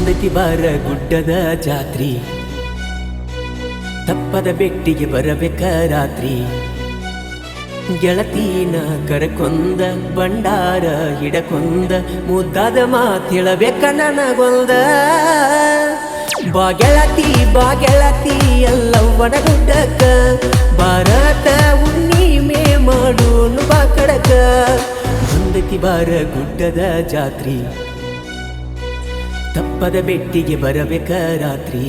ಬಂದತಿ ಬಾರ ಗುಡ್ಡದ ಜಾತ್ರಿ, ತಪ್ಪದ ಬೆಟ್ಟಿಗೆ ಬರಬೇಕ ರಾತ್ರಿ. ಗೆಳತೀನ ಕರಕೊಂದ ಬಂಡಾರ ಹಿಡಕೊಂದ ಮುದ್ದಾದ ಮಾತಿಳಬೇಕ ನನಗೊಂದ. ಬಾ ಗೆಳತಿ ಎಲ್ಲವ್ವನ ಗುಡ್ಡಕ್ಕ, ಭಾರತ ಹುಣ್ಣಿಮೆ ಮಾಡೋನು ಬಾ ಕಡಕ. ಬಂದತಿ ಬಾರ ಗುಡ್ಡದ ಜಾತ್ರಿ, ತಪ್ಪದ ಬೆಟ್ಟಿಗೆ ಬರಬೇಕ ರಾತ್ರಿ.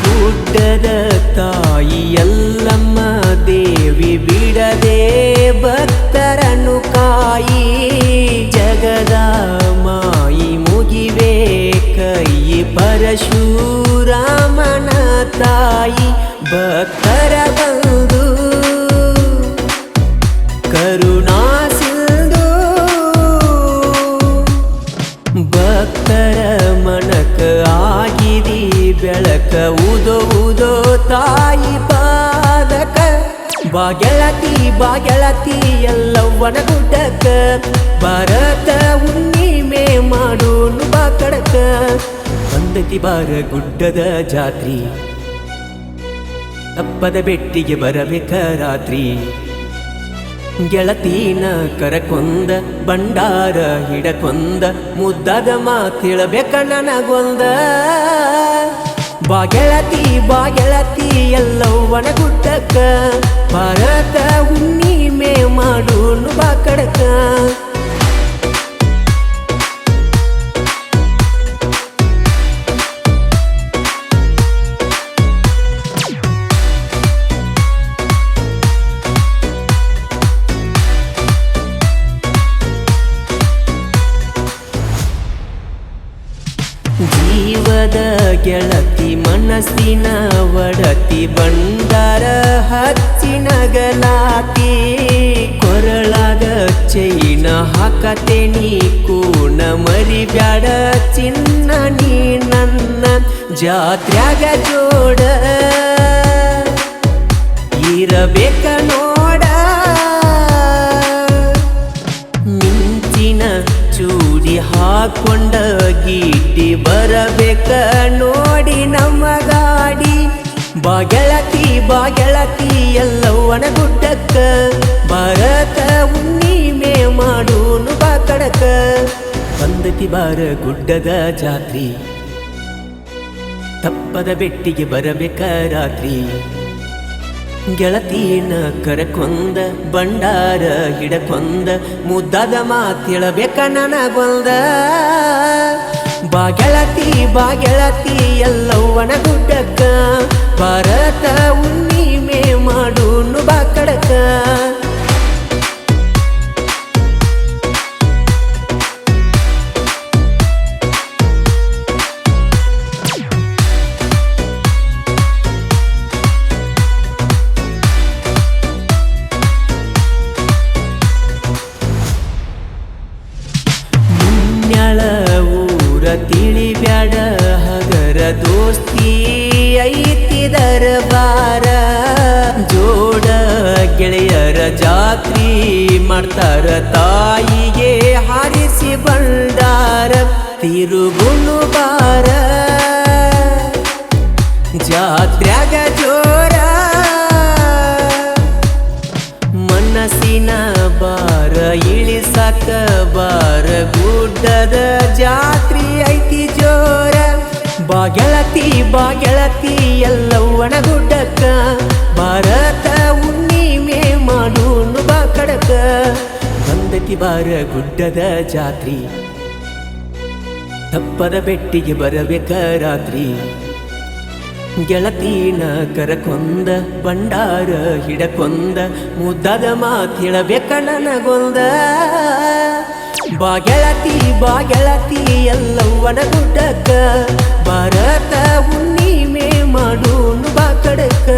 ಗುಡ್ಡದ ತಾಯಿ ಎಲ್ಲಮ್ಮ ದೇವಿ ಬಿಡದೆ ಭಕ್ತರನ್ನು ಕಾಯಿ. ಜಗದ ಮಾಯಿ ಮುಗಿವೆ ಕೈ ಪರಶುರಾಮನ ತಾಯಿ. ಭಕ್ತರ ಬಂದು ಕರುಣಾ ಸಿಂಧು, ಭಕ್ತರ ಮನಕ ಆಗಿದಿ ಬೆಳಕ ಉದೋ ತಾಯಿ ಪಾದಕ. ಬಾ ಗೆಳತಿ ಎಲ್ಲವ್ವನ ಗುಡ್ಡಕ್ಕ, ಭಾರತ ಹುಣ್ಣಿಮೆ ಮಾಡೋನು ಬಾ ಕಡಕ. ಬಂದತಿ ಬಾರ ಗುಡ್ಡದ ಜಾತ್ರಿ, ತಪ್ಪದ ಬೆಟ್ಟಿಗೆ ಬರಬೇಕ ರಾತ್ರಿ. ಗೆಳತೀನ ಕರಕೊಂದ ಬಂಡಾರ ಹಿಡಕೊಂದ ಮುದ್ದಾದ ಮಾತಿಳಬೇಕ ನನಗೊಂದ. ಬಾ ಗೆಳತಿ ಎಲ್ಲವ್ವನ ಗುಡ್ಡಕ್ಕ, ಭಾರತ ಹುಣ್ಣಿಮೆ ಮಾಡೋನು ಬಾ ಕಡಕ. ಜೀವದ ಗೆಳತಿ ಮನಸ್ಸಿನ ಒಡತಿ, ಬಂಡಾರ ಹಚ್ಚಿನಗಲಾತಿ. ಕೊರಳಾಗ ಚೈನ ಹಾಕತೇನಿ ಕೂನ ಮರಿಬ್ಯಾಡ ಚಿನ್ನ ನೀ ನನ್ನ. ಜಾತ್ರ್ಯಾಗ ಜೋಡ ಇರಬೇಕ ನೋಡ, ಮಿಂಚಿನ ಚೂಡಿ ಹಾಕೊಂಡ ಗಿಡ್ಡಿ ಬರಬೇಕ ನೋಡಿ ನಮ್ಮ ಗಾಡಿ. ಬಾ ಗೆಳತಿ ಎಲ್ಲವ್ವನ ಗುಡ್ಡಕ್ಕ, ಭಾರತ ಹುಣ್ಣಿಮೆ ಮಾಡೋನು ಬಾ ಕಡಕ. ಬಂದತಿ ಬಾರ ಗುಡ್ಡದ ಜಾತ್ರಿ, ತಪ್ಪದ ಬೆಟ್ಟಿಗೆ ಬರಬೇಕ ರಾತ್ರಿ. ಗೆಳತೀನ ಕರಕೊಂದ ಬಂಡಾರ ಹಿಡಕೊಂದ ಮುದ್ದಾದ ಮಾತಿಳಬೇಕ ನನಗೊಂದ. ಬಾ ಗೆಳತಿ ಎಲ್ಲವ್ವನ ಗುಡ್ಡಕ್ಕ, ಭಾರತ ಹುಣ್ಣಿಮೆ ಮಾಡೋನು ಬಾ ಕಡಕ. ತಿಳಿಬ್ಯಾಡ ಹಗರ ದೋಸ್ತಿ ಐತಿ ದರಬಾರ. ಜೋಡ ಗೆಳೆಯರ ಜಾತ್ರಿ ಮಾಡ್ತಾರ ತಾಯಿಗೆ ಹಾರಿಸಿ ಬಂಡಾರ. ತಿರುಗುನು ಬಾರ ಜಾತ್ರ್ಯಾಗ ಜೋರ, ಮನಸ್ಸಿನ ಬಾರ ಇಳಿಸಾಕ ಬಾರ. ಗುಡ್ಡದ ಜಾತ್ರಿ ಐತಿ ಜೋರ. ಬಾ ಗೆಳತಿ ಎಲ್ಲವ್ವನ ಗುಡ್ಡಕ್ಕ, ಭಾರತ ಹುಣ್ಣಿಮೆ ಮಾಡೋನು ಬಾ ಕಡಕ. ಬಂದತಿ ಬಾರ ಗುಡ್ಡದ ಜಾತ್ರಿ, ತಪ್ಪದ ಬೆಟ್ಟಿಗೆ ಬರಬೇಕ ರಾತ್ರಿ. ಗೆಳತೀನ ಕರಕೊಂದ ಬಂಡಾರ ಹಿಡಕೊಂದ ಮುದ್ದಾದ ಮಾತಿಳಬೇಕ ನನಗೊಂದ. ಬಾ ಗೆಳತಿ ಎಲ್ಲವ್ವನ ಗುಡ್ಡಕ್ಕ, ಭಾರತ ಹುಣ್ಣಿಮೆ ಮಾಡೋನು ಬಾ ಕಡಕ.